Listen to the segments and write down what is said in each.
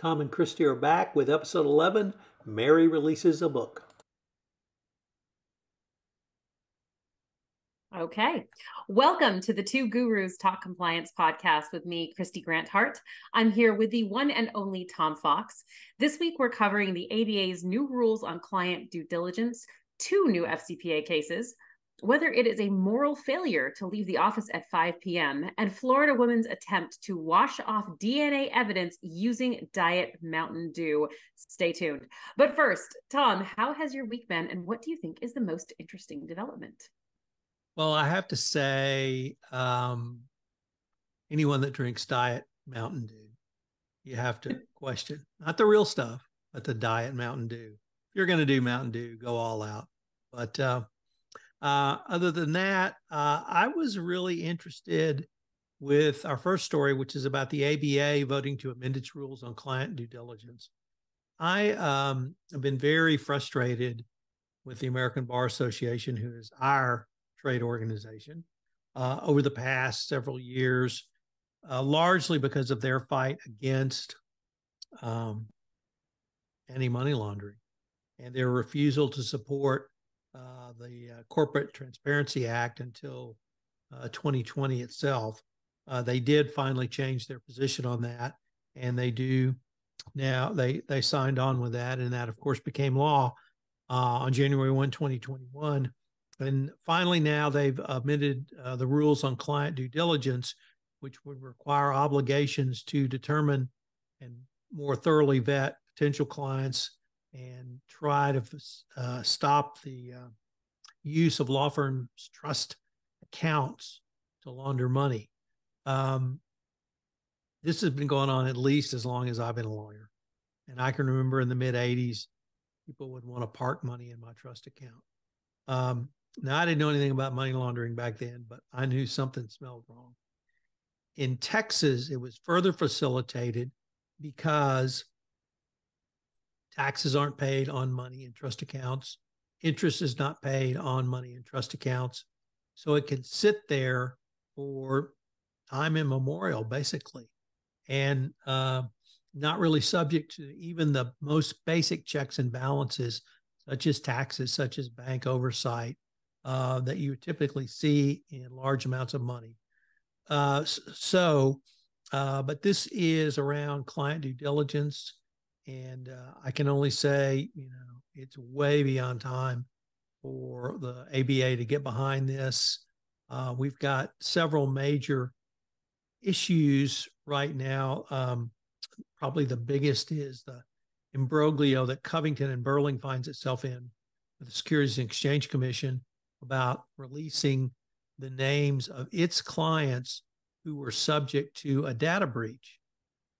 Tom and Kristy are back with episode 11, Mary Releases a Book. Okay. Welcome to the Two Gurus Talk Compliance podcast with me, Kristy Grant-Hart. I'm here with the one and only Tom Fox. This week, we're covering the ABA's new rules on client due diligence, 2 new FCPA cases, whether it is a moral failure to leave the office at 5 p.m., and Florida woman's attempt to wash off DNA evidence using Diet Mountain Dew. Stay tuned. But first, Tom, how has your week been, and what do you think is the most interesting development? Well, I have to say, anyone that drinks Diet Mountain Dew, you have to question, not the real stuff, but the Diet Mountain Dew. If you're going to do Mountain Dew, go all out. But other than that, I was really interested with our first story, which is about the ABA voting to amend its rules on client due diligence. I have been very frustrated with the American Bar Association, who is our trade organization, over the past several years, largely because of their fight against anti-money laundering and their refusal to support the Corporate Transparency Act until 2020 itself. They did finally change their position on that, and they do now. They signed on with that, and that, of course, became law on January 1, 2021. And finally, now they've amended the rules on client due diligence, which would require obligations to determine and more thoroughly vet potential clients and try to stop the use of law firms' trust accounts to launder money. This has been going on at least as long as I've been a lawyer. And I can remember in the mid-'80s, people would want to park money in my trust account. Now, I didn't know anything about money laundering back then, but I knew something smelled wrong. In Texas, it was further facilitated because taxes aren't paid on money in trust accounts. Interest is not paid on money in trust accounts. So it can sit there for time immemorial, basically, and not really subject to even the most basic checks and balances, such as taxes, such as bank oversight, that you typically see in large amounts of money. But this is around client due diligence. And I can only say, it's way beyond time for the ABA to get behind this. We've got several major issues right now. Probably the biggest is the imbroglio that Covington and Burling finds itself in with the Securities and Exchange Commission about releasing the names of its clients who were subject to a data breach.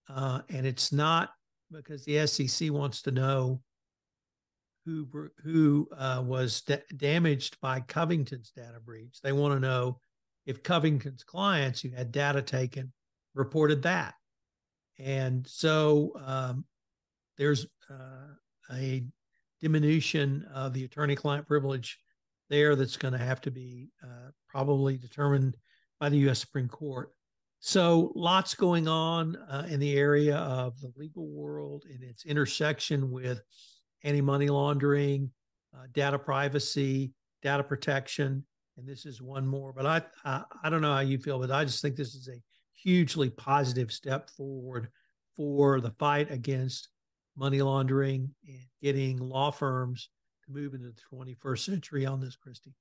And it's not because the SEC wants to know who was damaged by Covington's data breach. They want to know if Covington's clients who had data taken reported that. And so there's a diminution of the attorney-client privilege there that's going to have to be probably determined by the U.S. Supreme Court. So lots going on in the area of the legal world and its intersection with anti-money laundering, data privacy, data protection, and this is one more. But I don't know how you feel, but I just think this is a hugely positive step forward for the fight against money laundering and getting law firms to move into the 21st century on this, Kristy.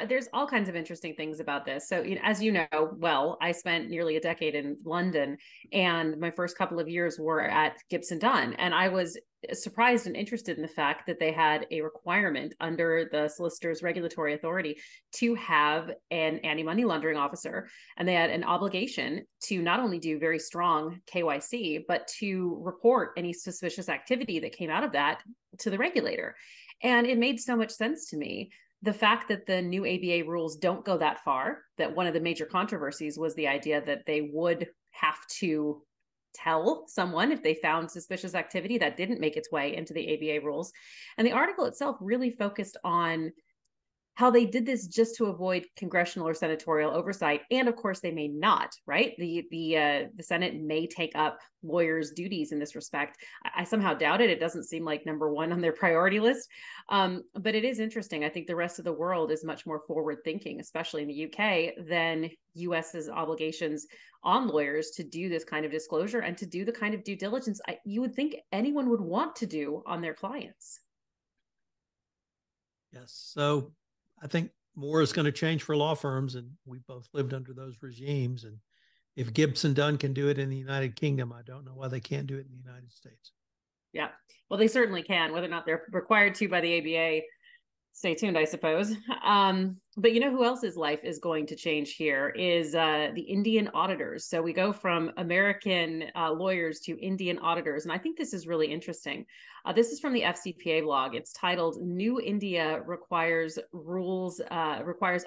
There's all kinds of interesting things about this. So, as you know, well, I spent nearly a decade in London, and my first couple of years were at Gibson Dunn. And I was surprised and interested in the fact that they had a requirement under the Solicitor's Regulatory Authority to have an anti-money laundering officer. And they had an obligation to not only do very strong KYC, but to report any suspicious activity that came out of that to the regulator. And it made so much sense to me. The fact that the new ABA rules don't go that far, that one of the major controversies was the idea that they would have to tell someone if they found suspicious activity that didn't make its way into the ABA rules. And the article itself really focused on how they did this just to avoid congressional or senatorial oversight, and of course they may not. Right, the Senate may take up lawyers' duties in this respect. I somehow doubt it. It doesn't seem like number one on their priority list. But it is interesting. I think the rest of the world is much more forward thinking, especially in the UK, than US's obligations on lawyers to do this kind of disclosure and to do the kind of due diligence you would think anyone would want to do on their clients. Yes. So I think more is going to change for law firms, and we both lived under those regimes. And if Gibson Dunn can do it in the United Kingdom, I don't know why they can't do it in the United States. Yeah, well, they certainly can. Whether or not they're required to by the ABA, stay tuned, I suppose. But you know who else's life is going to change here is the Indian auditors. So we go from American lawyers to Indian auditors. And I think this is really interesting. This is from the FCPA blog. It's titled New India requires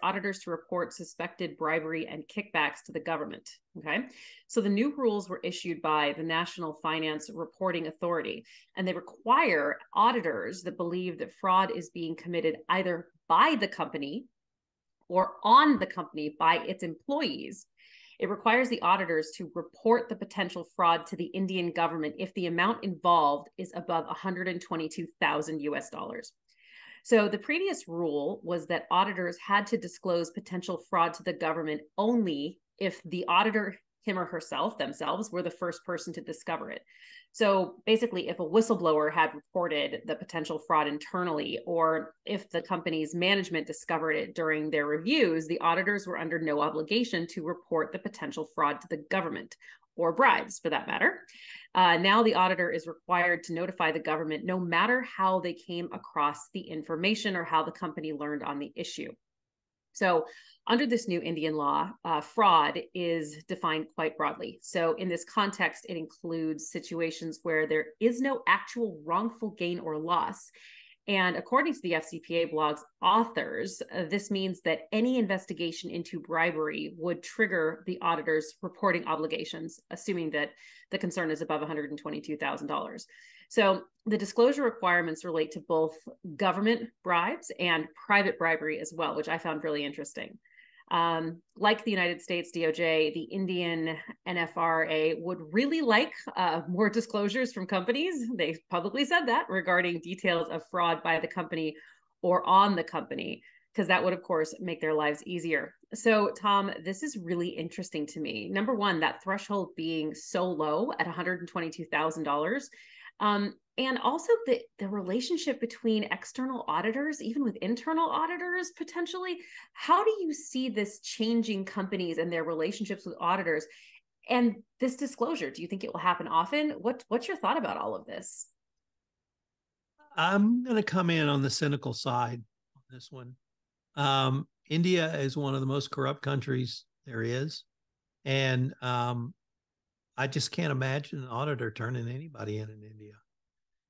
auditors to report suspected bribery and kickbacks to the government. Okay. So the new rules were issued by the National Finance Reporting Authority, and they require auditors that believe that fraud is being committed either by the company or on the company by its employees. It requires the auditors to report the potential fraud to the Indian government if the amount involved is above 122,000 US dollars. So the previous rule was that auditors had to disclose potential fraud to the government only if the auditor, him or herself, themselves, were the first person to discover it. So basically, if a whistleblower had reported the potential fraud internally, or if the company's management discovered it during their reviews, the auditors were under no obligation to report the potential fraud to the government, or bribes for that matter. Now the auditor is required to notify the government no matter how they came across the information or how the company learned on the issue. So under this new Indian law, fraud is defined quite broadly. So in this context, it includes situations where there is no actual wrongful gain or loss. And according to the FCPA blog's authors, this means that any investigation into bribery would trigger the auditor's reporting obligations, assuming that the concern is above $122,000. So the disclosure requirements relate to both government bribes and private bribery as well, which I found really interesting. Like the United States DOJ, the Indian NFRA would really like more disclosures from companies. They publicly said that regarding details of fraud by the company or on the company, because that would, of course, make their lives easier. So, Tom, this is really interesting to me. Number one, that threshold being so low at $122,000. And also the relationship between external auditors, even with internal auditors, potentially. How do you see this changing companies and their relationships with auditors? And this disclosure, do you think it will happen often? What's your thought about all of this? I'm going to come in on the cynical side on this one. India is one of the most corrupt countries there is. And I just can't imagine an auditor turning anybody in India.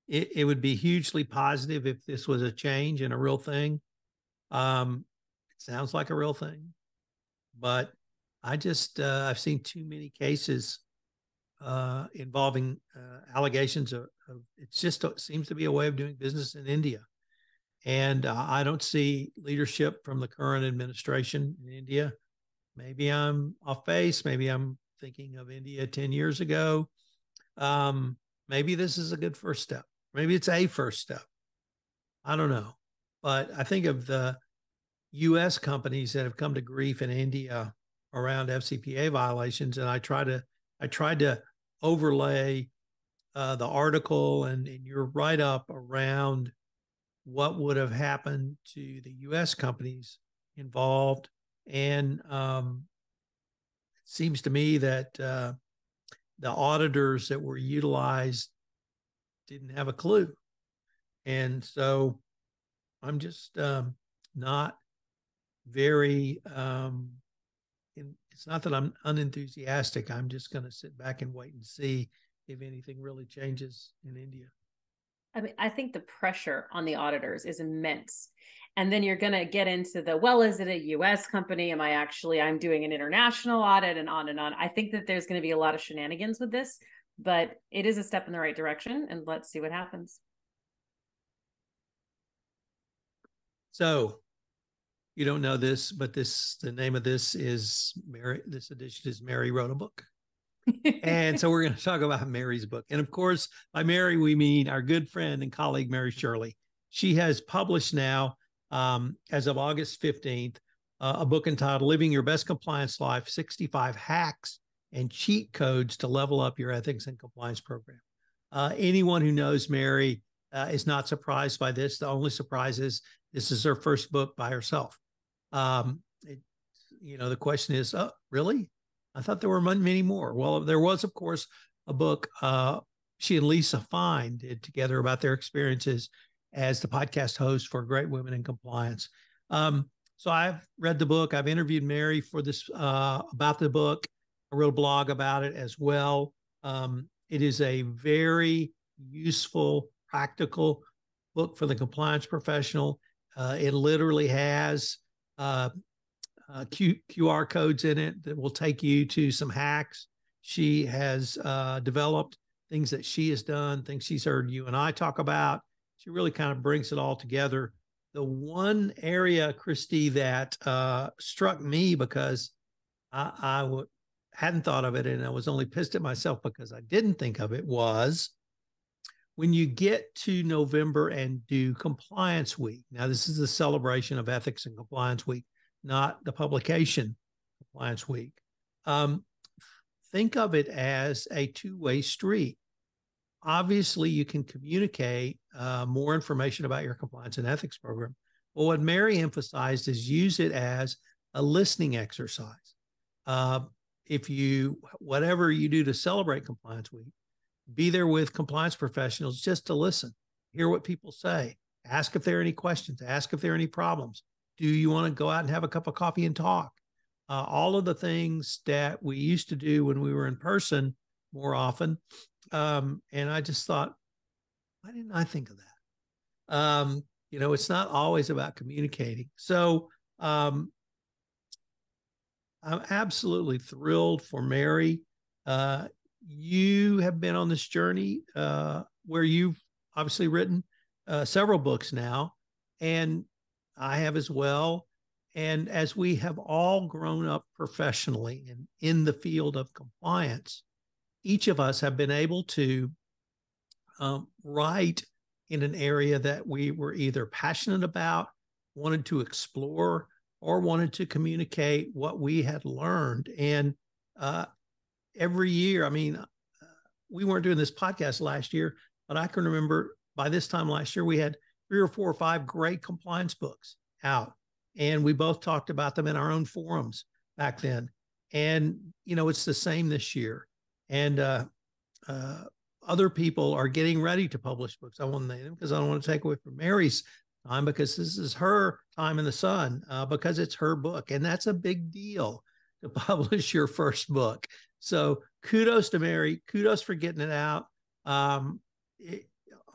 It would be hugely positive if this was a change and a real thing. It sounds like a real thing, but I've seen too many cases involving allegations of it seems to be a way of doing business in India. And I don't see leadership from the current administration in India. Maybe I'm off base. Maybe I'm thinking of India 10 years ago. Maybe this is a good first step. Maybe it's a first step. I don't know. But I think of the U.S. companies that have come to grief in India around FCPA violations, and I tried to overlay the article and your write-up around what would have happened to the U.S. companies involved. And it seems to me that the auditors that were utilized didn't have a clue. And so I'm just not very, it's not that I'm unenthusiastic. I'm just going to sit back and wait and see if anything really changes in India. I mean, I think the pressure on the auditors is immense. And then you're going to get into is it a US company? I'm doing an international audit and on and on. I think that there's going to be a lot of shenanigans with this, but it is a step in the right direction, and let's see what happens. So You don't know this, but the name of this is Mary. This edition is Mary Wrote a Book. And so we're going to talk about Mary's book. And of course, by Mary, we mean our good friend and colleague, Mary Shirley. She has published now, as of August 15th, a book entitled Living Your Best Compliance Life, 65 Hacks and Cheat Codes to Level Up Your Ethics and Compliance Program. Anyone who knows Mary is not surprised by this. The only surprise is this is her first book by herself. The question is, oh, really? I thought there were many more. Well, there was, of course, a book she and Lisa Fine did together about their experiences as the podcast host for Great Women in Compliance. So I've read the book. I've interviewed Mary for this about the book. I wrote a blog about it as well. It is a very useful, practical book for the compliance professional. It literally has QR codes in it that will take you to some hacks. She has developed things that she has done, things she's heard you and I talk about. She really kind of brings it all together. The one area, Kristy, that struck me because I hadn't thought of it, and I was only pissed at myself because I didn't think of it, was when you get to November and do Compliance Week. Now, this is the celebration of Ethics and Compliance Week, not the publication Compliance Week. Think of it as a two-way street. Obviously, you can communicate more information about your compliance and ethics program. But what Mary emphasized is use it as a listening exercise. Whatever you do to celebrate Compliance Week, be there with compliance professionals just to listen, hear what people say, ask if there are any questions, ask if there are any problems. Do you want to go out and have a cup of coffee and talk? All of the things that we used to do when we were in person more often. And I just thought, why didn't I think of that? It's not always about communicating. So I'm absolutely thrilled for Mary. You have been on this journey where you've obviously written several books now, and I have as well. And as we have all grown up professionally and in the field of compliance, each of us have been able to write in an area that we were either passionate about, wanted to explore, or wanted to communicate what we had learned. And every year, we weren't doing this podcast last year, but I can remember by this time last year, we had 3 or 4 or 5 great compliance books out. And we both talked about them in our own forums back then. And, it's the same this year. And other people are getting ready to publish books. I won't name them because I don't want to take away from Mary's time, because this is her time in the sun, because it's her book. And that's a big deal to publish your first book. So kudos to Mary. Kudos for getting it out. On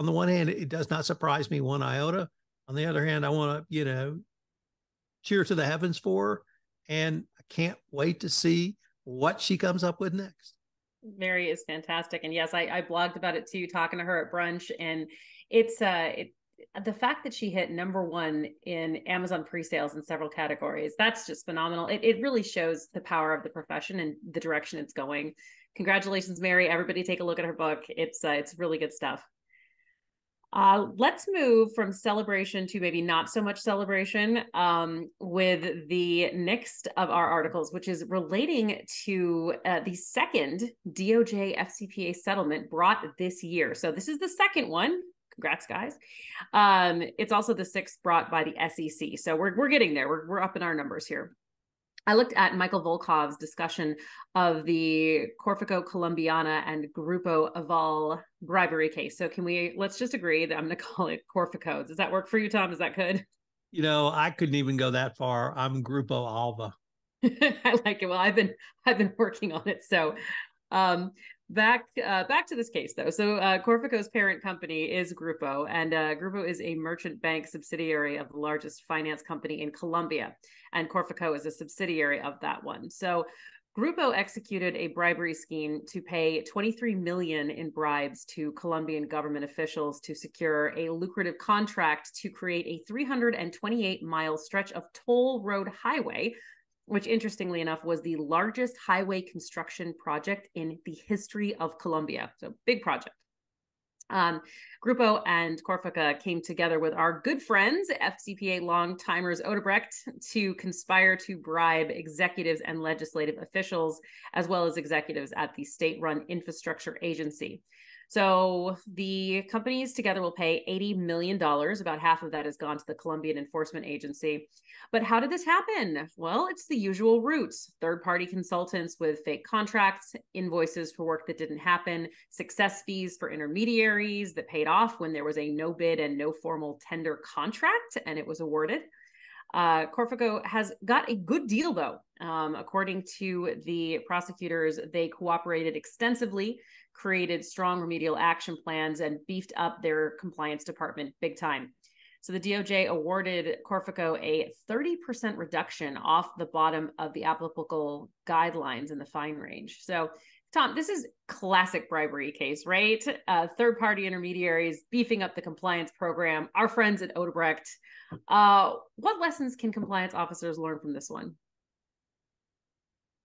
the one hand, it does not surprise me one iota. On the other hand, I want to, cheer to the heavens for her. And I can't wait to see what she comes up with next. Mary is fantastic. And yes, I blogged about it too, talking to her at brunch. And it's the fact that she hit #1 in Amazon pre-sales in several categories, that's just phenomenal. It really shows the power of the profession and the direction it's going. Congratulations, Mary. Everybody take a look at her book. It's really good stuff. Let's move from celebration to maybe not so much celebration with the next of our articles, which is relating to the second DOJ FCPA settlement brought this year. So this is the second one. Congrats, guys. It's also the 6th brought by the SEC. So we're getting there. We're up in our numbers here. I looked at Michael Volkov's discussion of the Corfico Colombiana and Grupo Aval bribery case. So let's just agree that I'm going to call it Corfico. Does that work for you, Tom? Is that good? I couldn't even go that far. I'm Grupo Alva. I like it. Well, I've been working on it. So back to this case though. So Corfico's parent company is Grupo, and Grupo is a merchant bank subsidiary of the largest finance company in Colombia, and Corfico is a subsidiary of that one. So Grupo executed a bribery scheme to pay $23 million in bribes to Colombian government officials to secure a lucrative contract to create a 328-mile stretch of toll road highway, which interestingly enough was the largest highway construction project in the history of Colombia. So big project. Grupo and Corsica came together with our good friends, FCPA long-timers Odebrecht, to conspire to bribe executives and legislative officials, as well as executives at the state-run infrastructure agency. So the companies together will pay $80 million. About half of that has gone to the Colombian Enforcement Agency. But how did this happen? Well, it's the usual routes: third-party consultants with fake contracts, invoices for work that didn't happen, success fees for intermediaries that paid off when there was a no bid and no formal tender contract and it was awarded. Corsica has got a good deal, though. According to the prosecutors, they cooperated extensively, created strong remedial action plans, and beefed up their compliance department big time. So the DOJ awarded Corsica a 30% reduction off the bottom of the applicable guidelines in the fine range. So, Tom, this is classic bribery case, right? Third-party intermediaries beefing up the compliance program. Our friends at Odebrecht. What lessons can compliance officers learn from this one?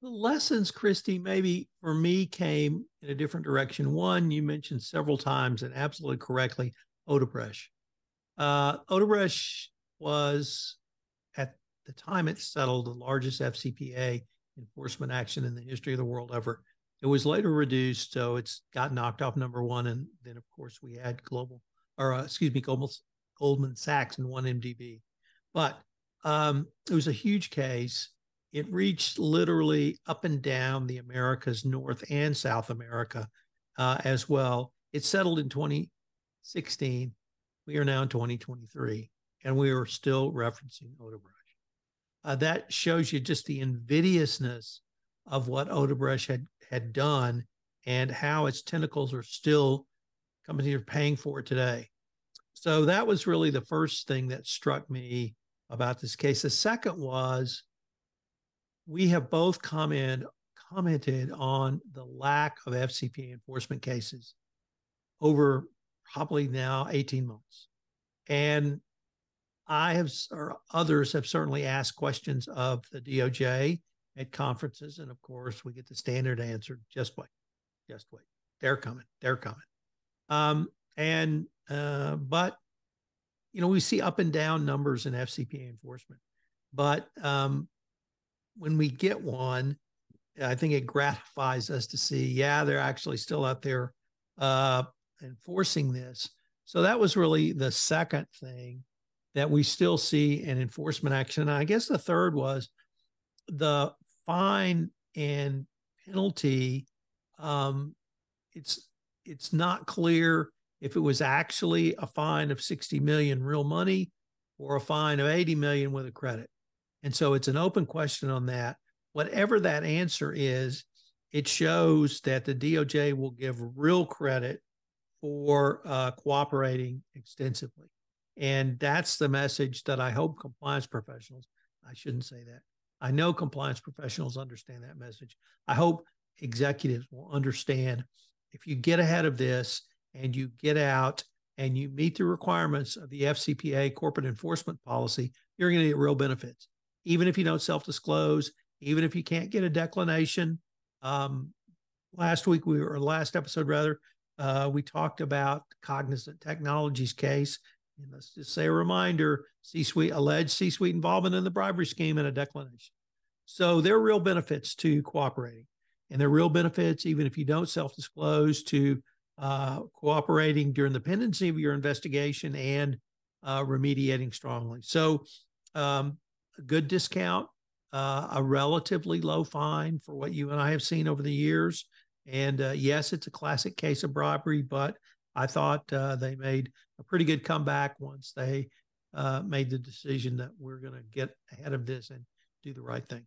The lessons, Kristy, maybe for me came in a different direction. One, you mentioned several times and absolutely correctly, Odebrecht. Odebrecht was, at the time it settled, the largest FCPA enforcement action in the history of the world ever. It was later reduced, so it's got knocked off number one. And then, of course, we had Goldman Sachs and 1MDB. But it was a huge case. It reached literally up and down the Americas, North and South America as well. It settled in 2016. We are now in 2023, and we are still referencing Odebrecht. That shows you just the invidiousness of what Odebrecht had done and how its tentacles are still, companies are paying for it today. So that was really the first thing that struck me about this case. The second was, we have both commented on the lack of FCPA enforcement cases over probably now 18 months. And I have, or others have certainly asked questions of the DOJ at conferences. And of course, we get the standard answer: just wait, just wait. They're coming, they're coming. But, you know, we see up and down numbers in FCPA enforcement. But when we get one, I think it gratifies us to see, yeah, they're actually still out there enforcing this. So that was really the second thing, that we still see an enforcement action. And I guess the third was the fine and penalty. It's not clear if it was actually a fine of 60 million real money or a fine of 80 million with a credit. And so it's an open question on that. Whatever that answer is, it shows that the DOJ will give real credit for cooperating extensively. And that's the message that I hope compliance professionals, I shouldn't say that, I know compliance professionals understand that message. I hope executives will understand, if you get ahead of this and you get out and you meet the requirements of the FCPA corporate enforcement policy, you're going to get real benefits. Even if you don't self-disclose, even if you can't get a declination. Last episode, we talked about Cognizant Technologies case. And let's just say a reminder: alleged C-suite involvement in the bribery scheme and a declination. So there are real benefits to cooperating. And there are real benefits, even if you don't self-disclose, to cooperating during the pendency of your investigation and remediating strongly. So a good discount, a relatively low fine for what you and I have seen over the years. And yes, it's a classic case of bribery, but I thought they made a pretty good comeback once they made the decision that we're going to get ahead of this and do the right thing.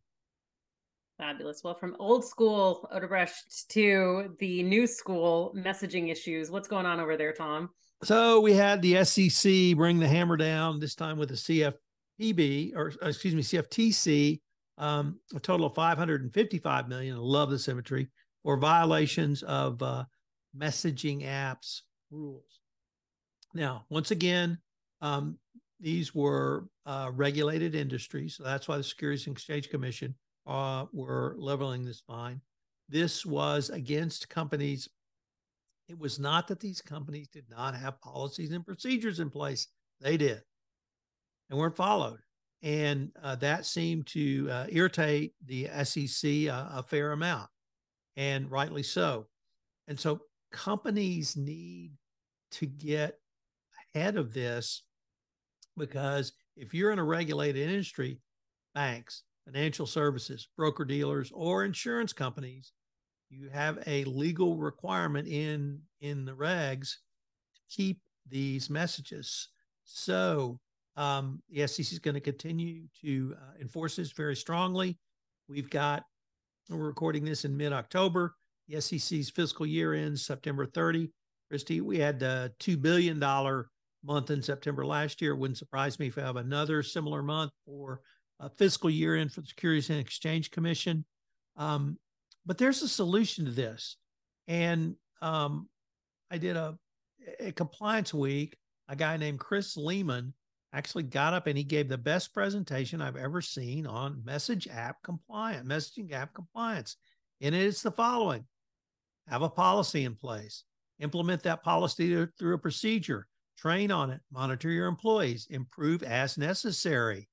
Fabulous. Well, from old school Odebrecht to the new school messaging issues, what's going on over there, Tom? So we had the SEC bring the hammer down, this time with the CFTC, a total of 555 million. I love the symmetry for violations of messaging apps rules. Now, once again, these were regulated industries. So that's why the Securities and Exchange Commission were leveling this fine. This was against companies. It was not that these companies did not have policies and procedures in place. They did and weren't followed. And that seemed to irritate the SEC a fair amount, and rightly so. And so companies need to get ahead of this, because if you're in a regulated industry, banks, financial services, broker dealers, or insurance companies, you have a legal requirement in the regs to keep these messages. So the SEC is going to continue to enforce this very strongly. We're recording this in mid-October. The SEC's fiscal year ends September 30. Kristy, we had a $2 billion month in September last year. It wouldn't surprise me if I have another similar month for a fiscal year end for the Securities and Exchange Commission. But there's a solution to this. And I did a compliance week. A guy named Chris Lehman actually got up and he gave the best presentation I've ever seen on messaging app compliance. And it's the following: have a policy in place, implement that policy through a procedure, train on it, monitor your employees, improve as necessary.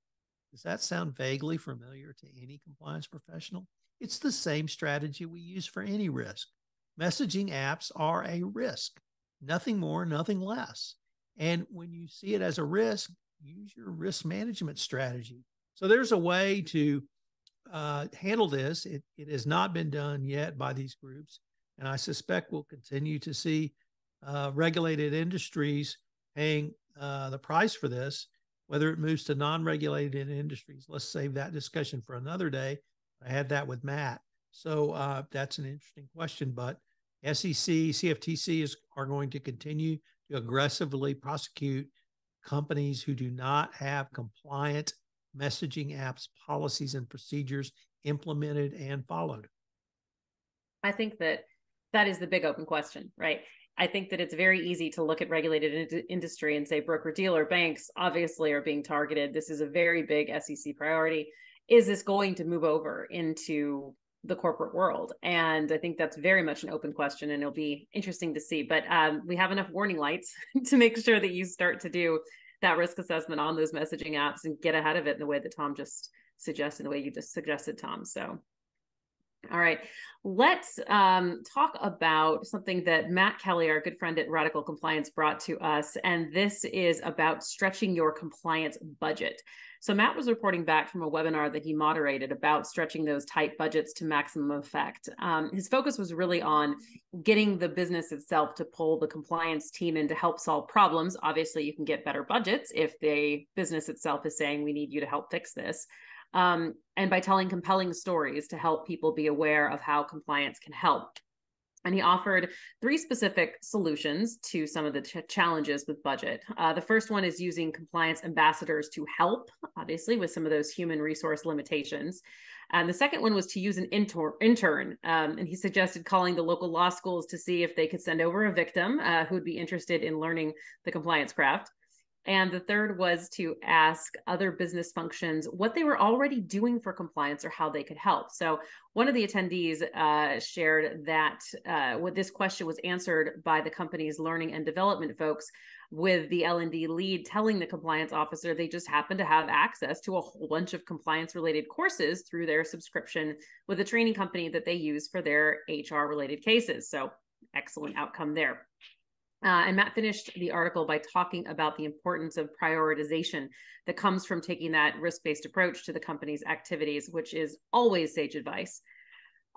Does that sound vaguely familiar to any compliance professional? It's the same strategy we use for any risk. Messaging apps are a risk, nothing more, nothing less. And when you see it as a risk, use your risk management strategy. So there's a way to handle this. It has not been done yet by these groups. And I suspect we'll continue to see regulated industries paying the price for this, whether it moves to non-regulated industries. Let's save that discussion for another day. I had that with Matt. So that's an interesting question. But SEC, CFTC are going to continue to aggressively prosecute companies who do not have compliant messaging apps, policies, and procedures implemented and followed. I think that is the big open question, right? I think that it's very easy to look at regulated industry and say broker-dealer banks obviously are being targeted. This is a very big SEC priority. Is this going to move over into the corporate world? And I think that's very much an open question, and it'll be interesting to see. But we have enough warning lights to make sure that you start to do that risk assessment on those messaging apps and get ahead of it in the way that Tom just suggested, the way you just suggested, Tom. So, all right, let's talk about something that Matt Kelly, our good friend at Radical Compliance, brought to us. And this is about stretching your compliance budget. So Matt was reporting back from a webinar that he moderated about stretching those tight budgets to maximum effect. His focus was really on getting the business itself to pull the compliance team in to help solve problems. Obviously, you can get better budgets if the business itself is saying, we need you to help fix this. And by telling compelling stories to help people be aware of how compliance can help. And he offered 3 specific solutions to some of the challenges with budget. The first one is using compliance ambassadors to help, obviously, with some of those human resource limitations. And the second one was to use an intern. And he suggested calling the local law schools to see if they could send over a victim who would be interested in learning the compliance craft. And the third was to ask other business functions what they were already doing for compliance or how they could help. So one of the attendees shared that what this question was answered by the company's learning and development folks, with the L&D lead telling the compliance officer they just happen to have access to a whole bunch of compliance related courses through their subscription with a training company that they use for their HR related cases. So excellent outcome there. And Matt finished the article by talking about the importance of prioritization that comes from taking that risk-based approach to the company's activities, which is always sage advice.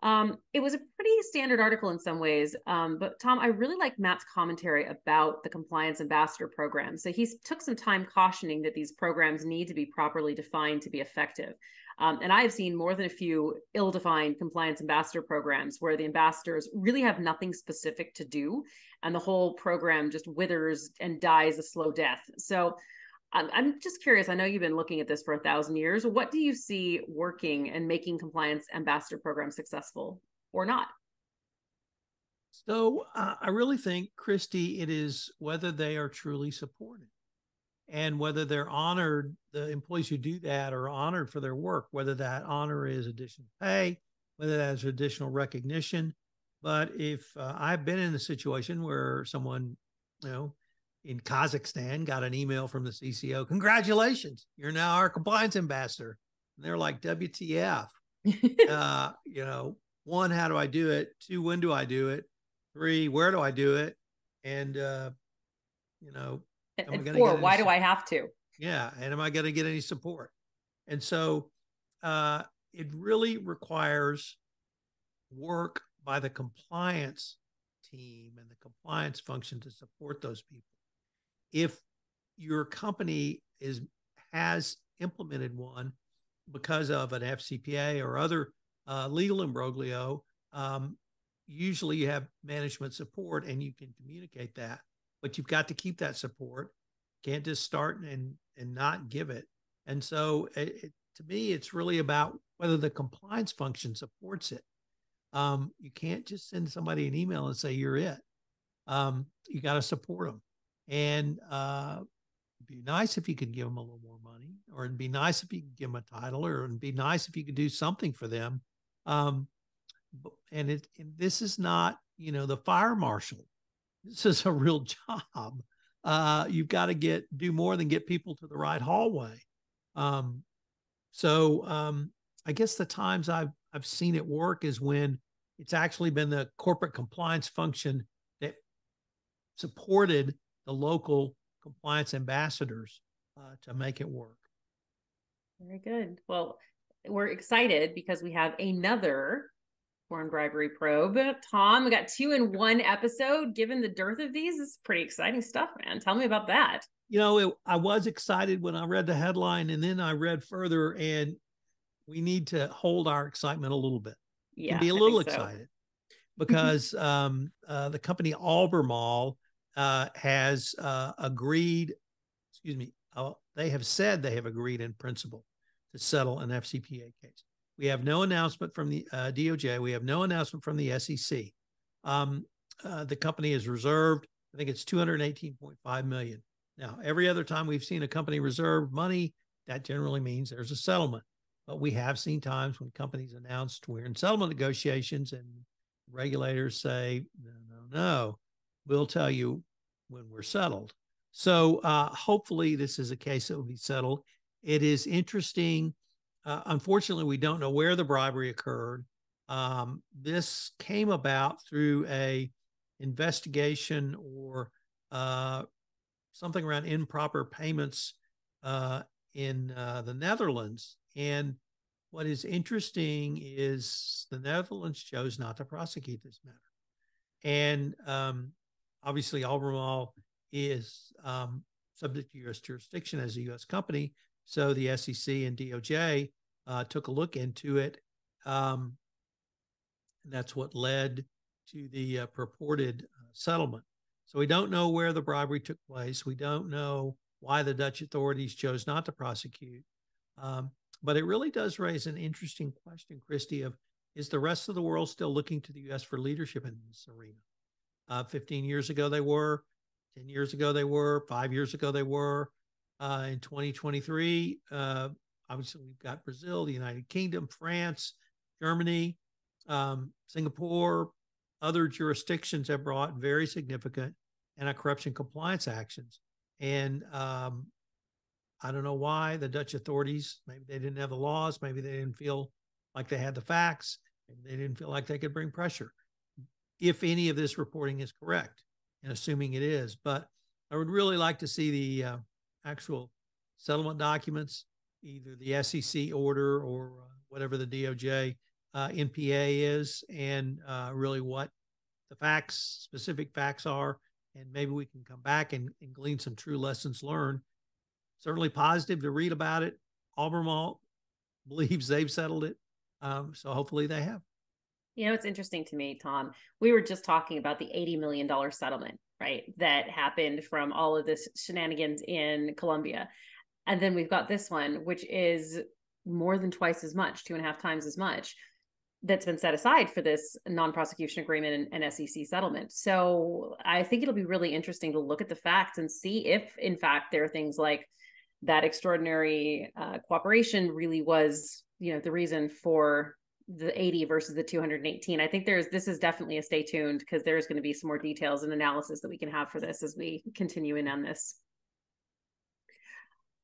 It was a pretty standard article in some ways, but Tom, I really like Matt's commentary about the compliance ambassador program. So he took some time cautioning that these programs need to be properly defined to be effective. And I've seen more than a few ill-defined compliance ambassador programs where the ambassadors really have nothing specific to do, and the whole program just withers and dies a slow death. So I'm just curious. I know you've been looking at this for 1,000 years. What do you see working and making compliance ambassador programs successful or not? So I really think, Kristy, it is whether they are truly supported and whether they're honored. The employees who do that are honored for their work, whether that honor is additional pay, whether that is additional recognition. But if I've been in a situation where someone, you know, in Kazakhstan got an email from the CCO, congratulations, you're now our compliance ambassador. And they're like, WTF? You know, one, how do I do it? Two, when do I do it? Three, where do I do it? And, you know, am I And going to four, get any, why do I have to? yeah. And am I going to get any support? And so it really requires work by the compliance team and the compliance function to support those people. If your company has implemented one because of an FCPA or other legal imbroglio, usually you have management support and you can communicate that, but you've got to keep that support. Can't just start and not give it. And so to me, it's really about whether the compliance function supports it. You can't just send somebody an email and say you're it. You got to support them. And it'd be nice if you could give them a little more money, or it'd be nice if you could give them a title, or it'd be nice if you could do something for them. And this is not, you know, the fire marshal. This is a real job. You've got to do more than get people to the right hallway. I guess the times I've seen it work is when it's actually been the corporate compliance function that supported the local compliance ambassadors to make it work. Very good. Well, we're excited because we have another foreign bribery probe. Tom, we got 2 in 1 episode. Given the dearth of these, it's pretty exciting stuff, man. Tell me about that. You know, I was excited when I read the headline, and then I read further, and we need to hold our excitement a little bit. Yeah, Can be a little excited because the company Albemarle has agreed, they have said they have agreed in principle to settle an FCPA case. We have no announcement from the DOJ. We have no announcement from the SEC. The company is reserved, I think it's $218.5 million. Now, every other time we've seen a company reserve money, that generally means there's a settlement. But we have seen times when companies announced we're in settlement negotiations and regulators say, no, we'll tell you when we're settled. So hopefully this is a case that will be settled. It is interesting. Unfortunately, we don't know where the bribery occurred. This came about through a investigation or something around improper payments in the Netherlands. And what is interesting is the Netherlands chose not to prosecute this matter. And obviously, Albemarle is subject to U.S. jurisdiction as a U.S. company. So the SEC and DOJ took a look into it. And that's what led to the purported settlement. So we don't know where the bribery took place. We don't know why the Dutch authorities chose not to prosecute. But it really does raise an interesting question, Kristy, of is the rest of the world still looking to the U.S. for leadership in this arena? 15 years ago, they were. 10 years ago, they were. 5 years ago, they were. In 2023, obviously, we've got Brazil, the United Kingdom, France, Germany, Singapore, other jurisdictions have brought very significant anti-corruption compliance actions. And I don't know why the Dutch authorities, maybe they didn't have the laws, maybe they didn't feel like they had the facts, maybe they didn't feel like they could bring pressure, if any of this reporting is correct, and assuming it is. But I would really like to see the actual settlement documents, either the SEC order or whatever the DOJ NPA is, and really what the facts, specific facts are, and maybe we can come back and glean some true lessons learned. Certainly positive to read about it. Albemarle believes they've settled it. So hopefully they have. You know, it's interesting to me, Tom. We were just talking about the $80 million settlement. right, that happened from all of this shenanigans in Colombia. And then we've got this one, which is more than twice as much, 2.5 times as much, that's been set aside for this non-prosecution agreement and SEC settlement. So I think it'll be really interesting to look at the facts and see if, in fact, there are things like that extraordinary cooperation really was, the reason for the 80 versus the 218. I think this is definitely a stay tuned, because there's going to be some more details and analysis that we can have for this as we continue in on this.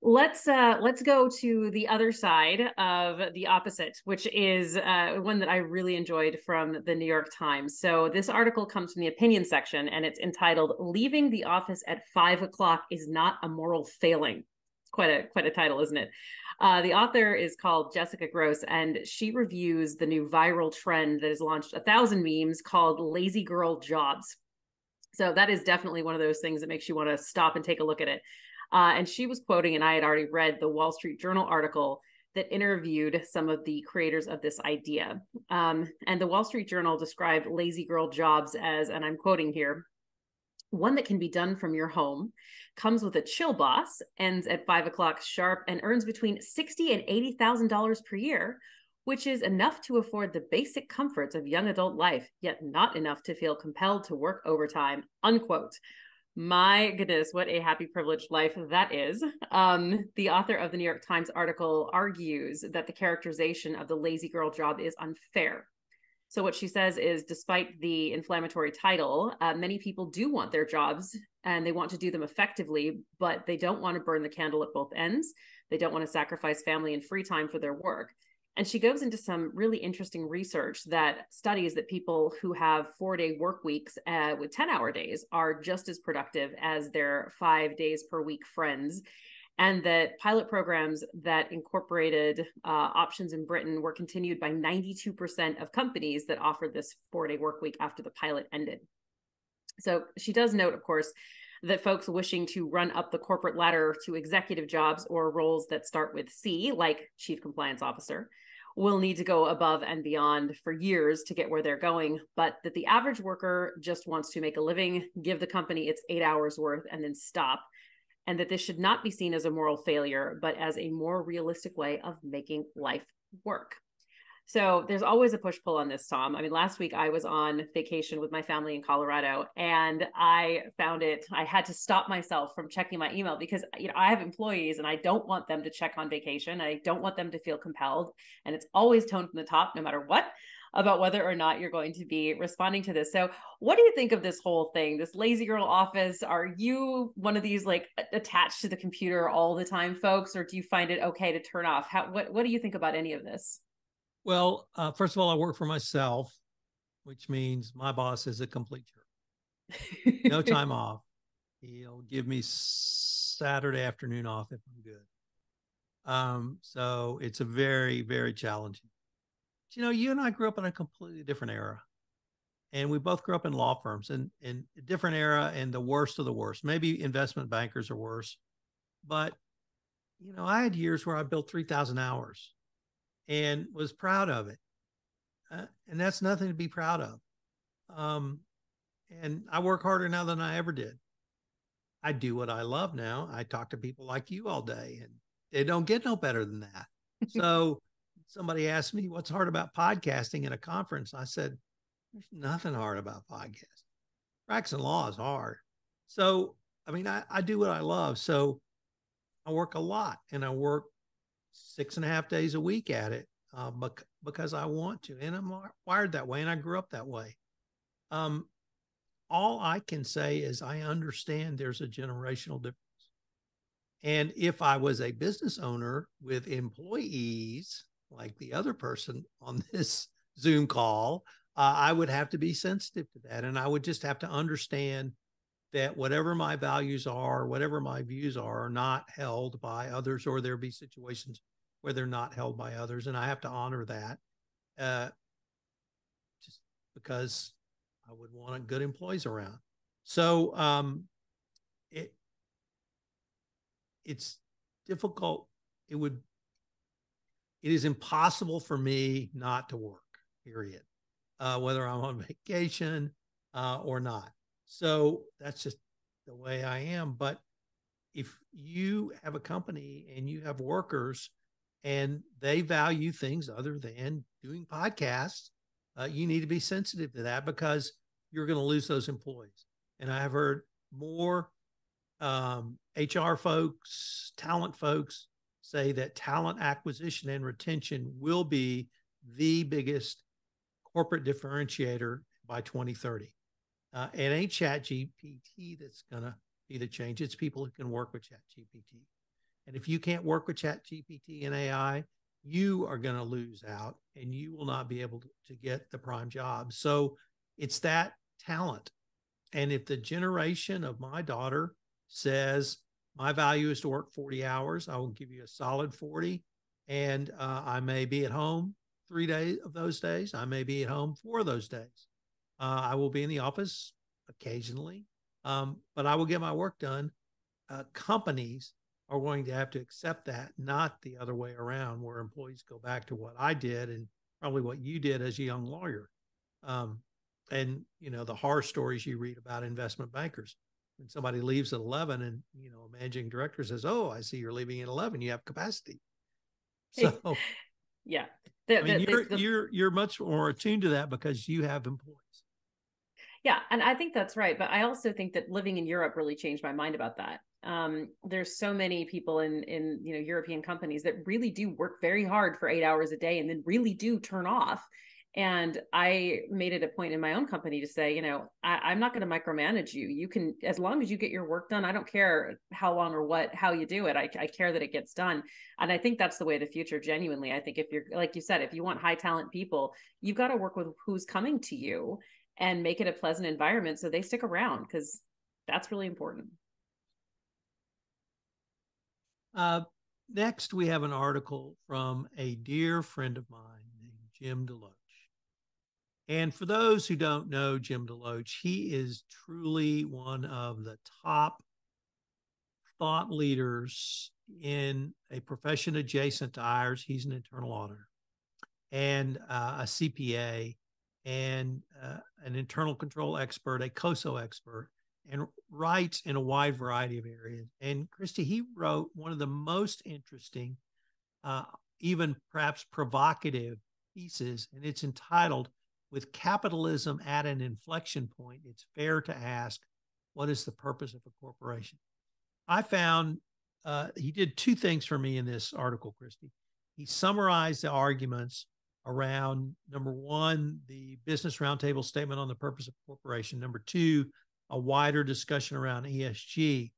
Let's go to the other side of the opposite, which is one that I really enjoyed from the New York Times. So this article comes from the opinion section, and it's entitled "Leaving the Office at 5 o'clock is Not a Moral Failing." Quite a title, isn't it? The author is called Jessica Gross, and she reviews the new viral trend that has launched 1,000 memes called "lazy girl jobs." So that is definitely one of those things that makes you want to stop and take a look at it. And she was quoting, and I had already read the Wall Street Journal article that interviewed some of the creators of this idea. And the Wall Street Journal described lazy girl jobs as, and I'm quoting here, "one that can be done from your home, comes with a chill boss, ends at 5 o'clock sharp, and earns between $60,000 and $80,000 per year, which is enough to afford the basic comforts of young adult life, yet not enough to feel compelled to work overtime," unquote. My goodness, what a happy, privileged life that is. The author of the New York Times article argues that the characterization of the lazy girl job is unfair. So what she says is, despite the inflammatory title, many people do want their jobs and they want to do them effectively, but they don't want to burn the candle at both ends. They don't want to sacrifice family and free time for their work. And she goes into some really interesting research that studies that people who have 4-day work weeks with 10-hour days are just as productive as their 5 days per week friends. And that pilot programs that incorporated options in Britain were continued by 92% of companies that offered this 4-day work week after the pilot ended. So she does note, of course, that folks wishing to run up the corporate ladder to executive jobs or roles that start with C, like chief compliance officer, will need to go above and beyond for years to get where they're going, but that the average worker just wants to make a living, give the company its 8 hours worth, and then stop. And that this should not be seen as a moral failure, but as a more realistic way of making life work. So there's always a push-pull on this, Tom. I mean, last week I was on vacation with my family in Colorado, and I had to stop myself from checking my email because, I have employees and I don't want them to check on vacation. I don't want them to feel compelled. And it's always toned from the top, no matter what, about whether or not you're going to be responding to this. So what do you think of this whole thing, this lazy girl office? Are you one of these like attached to the computer all the time folks, or do you find it okay to turn off? What do you think about any of this? Well, first of all, I work for myself, which means my boss is a complete jerk. No time off. He'll give me Saturday afternoon off if I'm good. So it's a very, very challenging. But, you and I grew up in a completely different era. And we both grew up in law firms and in a different era and the worst of the worst. Maybe investment bankers are worse. But, I had years where I built 3,000 hours and was proud of it. And that's nothing to be proud of. And I work harder now than I ever did. I do what I love now. I talk to people like you all day, and they don't get no better than that. So somebody asked me, what's hard about podcasting in a conference? I said, there's nothing hard about podcasting. Practicing law is hard. So, I do what I love. So I work a lot, and I work 6.5 days a week at it because I want to, and I'm wired that way, and I grew up that way. All I can say is I understand there's a generational difference. And if I was a business owner with employees like the other person on this Zoom call, I would have to be sensitive to that. And I would just have to understand that whatever my values are, whatever my views are not held by others, or there'll be situations where they're not held by others. And I have to honor that just because I would want good employees around. So it's difficult. It is impossible for me not to work, period, whether I'm on vacation or not. So that's just the way I am. But if you have a company and you have workers and they value things other than doing podcasts, you need to be sensitive to that because you're going to lose those employees. And I have heard more HR folks, talent folks say that talent acquisition and retention will be the biggest corporate differentiator by 2030. It ain't Chat GPT that's going to be the change. It's people who can work with Chat GPT. And if you can't work with Chat GPT and AI, you are going to lose out and you will not be able to get the prime job. So it's that talent. And if the generation of my daughter says, my value is to work 40 hours, I will give you a solid 40. And I may be at home 3 days of those days. I may be at home 4 of those days. I will be in the office occasionally, but I will get my work done. Companies are going to have to accept that, not the other way around, where employees go back to what I did and probably what you did as a young lawyer. And, you know, the horror stories you read about investment bankers. When somebody leaves at 11 and, you know, a managing director says, oh, I see you're leaving at 11, you have capacity. So, yeah. I mean, you're much more attuned to that because you have employees. Yeah, and I think that's right. But I also think that living in Europe really changed my mind about that. There's so many people in European companies that really do work very hard for 8 hours a day and then really do turn off. And I made it a point in my own company to say, I'm not going to micromanage you. You can, as long as you get your work done, I don't care how long or how you do it. I care that it gets done. And I think that's the way of the future, genuinely. I think if you're, like you said, if you want high talent people, you've got to work with who's coming to you and make it a pleasant environment so they stick around, because that's really important. Next, we have an article from a dear friend of mine named Jim Deloach. And for those who don't know Jim Deloach, he is truly one of the top thought leaders in a profession adjacent to ours. He's an internal auditor and a CPA and an internal control expert, a COSO expert, and writes in a wide variety of areas. And Kristy, he wrote one of the most interesting, even perhaps provocative pieces, and it's entitled, "With Capitalism at an Inflection Point, It's Fair to Ask, What is the Purpose of a Corporation?" I found he did 2 things for me in this article, Kristy. He summarized the arguments around, number 1, the Business Roundtable statement on the purpose of corporation. Number 2, a wider discussion around ESG,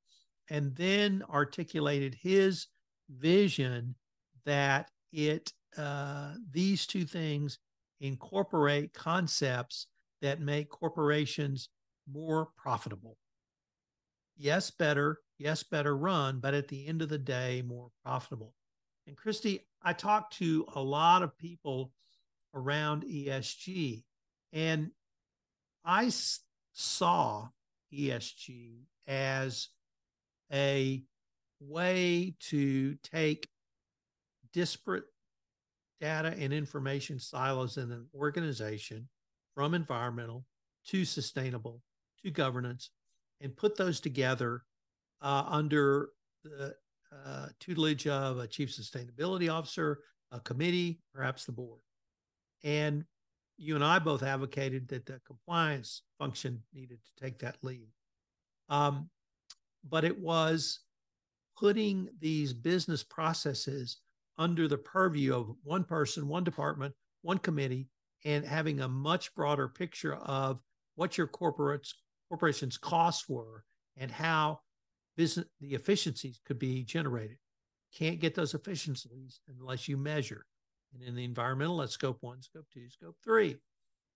and then articulated his vision that these 2 things incorporate concepts that make corporations more profitable. Yes, better run, but at the end of the day, more profitable. And Kristy, I talked to a lot of people around ESG, and I saw ESG as a way to take disparate data and information silos in an organization, from environmental to sustainable to governance, and put those together under the tutelage of a chief sustainability officer, a committee, perhaps the board. And you and I both advocated that the compliance function needed to take that lead. But it was putting these business processes under the purview of one person, one department, one committee, and having a much broader picture of what your corporation's costs were and how the efficiencies could be generated. Can't get those efficiencies unless you measure. And in the environmental, that's scope 1, scope 2, scope 3.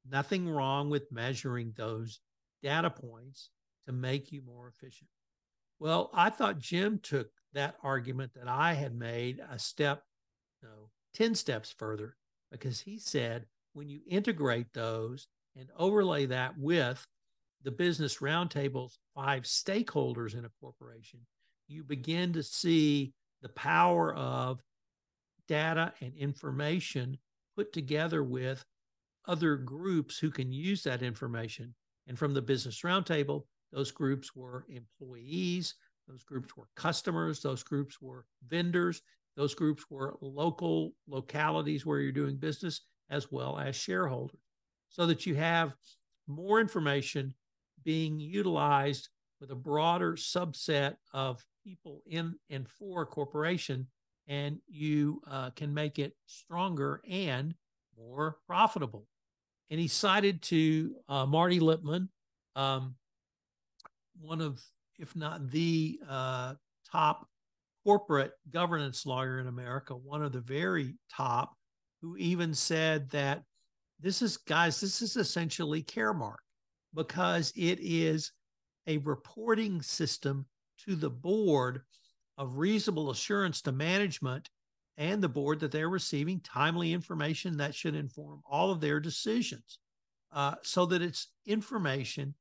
Nothing wrong with measuring those data points to make you more efficient. Well, I thought Jim took that argument that I had made a step, 10 steps further, because he said when you integrate those and overlay that with the business roundtable's 5 stakeholders in a corporation, you begin to see the power of data and information put together with other groups who can use that information And from the Business Roundtable, those groups were employees, those groups were customers, those groups were vendors, those groups were localities where you're doing business, as well as shareholders, so that you have more information being utilized with a broader subset of people in and for a corporation, and you can make it stronger and more profitable. And he cited to Marty Lipman, one of, if not the top corporate governance lawyer in America, one of the very top, who even said that this is essentially Caremark, because it is a reporting system to the board of reasonable assurance to management and the board that they're receiving timely information that should inform all of their decisions, so that it's information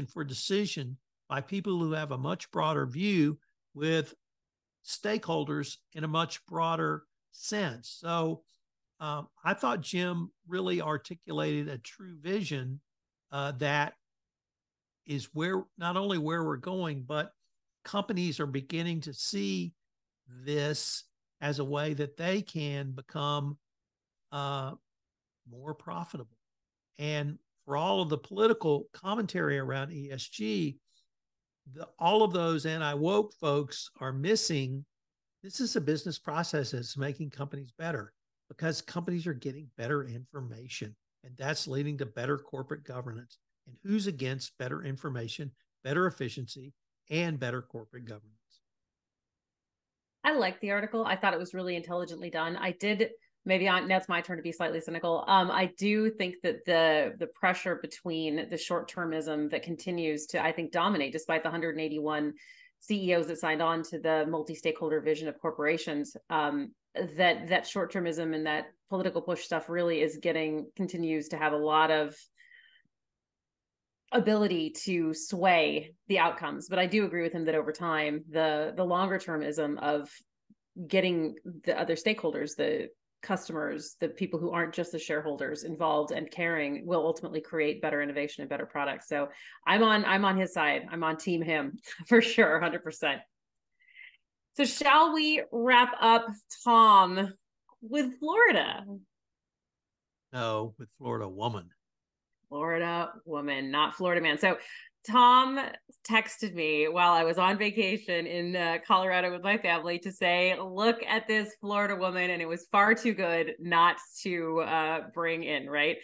for decision by people who have a much broader view with stakeholders in a much broader sense. So I thought Jim really articulated a true vision that is where not only where we're going, but companies are beginning to see this as a way that they can become more profitable. And for all of the political commentary around ESG, all of those anti-woke folks are missing. This is a business process that's making companies better, because companies are getting better information, and that's leading to better corporate governance. And who's against better information, better efficiency, and better corporate governance? I liked the article. I thought it was really intelligently done. Now it's my turn to be slightly cynical. I do think that the pressure between the short-termism that continues to, I think, dominate, despite the 181 CEOs that signed on to the multi-stakeholder vision of corporations, that short-termism and that political push stuff really continues to have a lot of ability to sway the outcomes. But I do agree with him that over time, the longer termism of getting the other stakeholders, the customers, the people who aren't just the shareholders involved and caring, will ultimately create better innovation and better products. So I'm on his side. I'm on team him for sure, 100%. So shall we wrap up, Tom, with Florida? No, with Florida woman. Florida woman, not Florida man. So Tom texted me while I was on vacation in Colorado with my family to say, look at this Florida woman. And it was far too good not to bring in, right?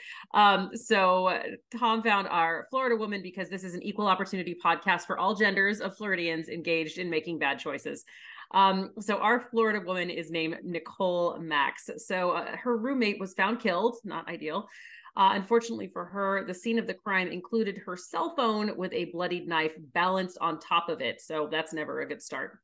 So Tom found our Florida woman because this is an equal opportunity podcast for all genders of Floridians engaged in making bad choices. So our Florida woman is named Nicole Max. So her roommate was found killed, not ideal. Unfortunately for her, the scene of the crime included her cell phone with a bloodied knife balanced on top of it. So that's never a good start.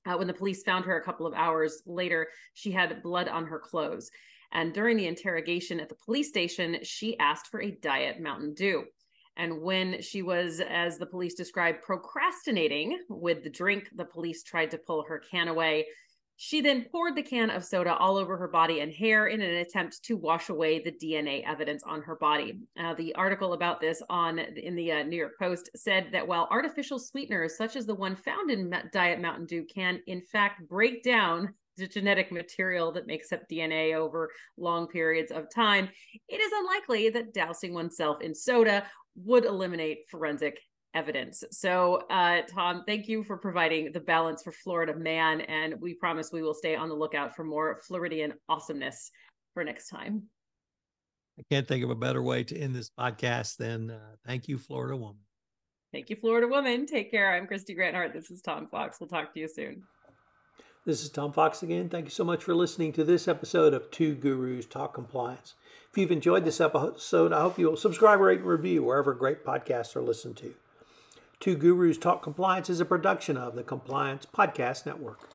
When the police found her a couple of hours later, she had blood on her clothes. And during the interrogation at the police station, she asked for a Diet Mountain Dew. And when she was, as the police described, procrastinating with the drink, the police tried to pull her can away. She then poured the can of soda all over her body and hair in an attempt to wash away the DNA evidence on her body. The article about this in the New York Post said that while artificial sweeteners, such as the one found in Diet Mountain Dew, can in fact break down the genetic material that makes up DNA over long periods of time, it is unlikely that dousing oneself in soda would eliminate forensic evidence. So, Tom, thank you for providing the balance for Florida man, and we promise we will stay on the lookout for more Floridian awesomeness for next time. I can't think of a better way to end this podcast than thank you, Florida woman. Thank you, Florida woman. Take care. I'm Kristy Grant-Hart. This is Tom Fox. We'll talk to you soon. This is Tom Fox again. Thank you so much for listening to this episode of Two Gurus Talk Compliance. If you've enjoyed this episode, I hope you'll subscribe, rate, and review wherever great podcasts are listened to. Two Gurus Talk Compliance is a production of the Compliance Podcast Network.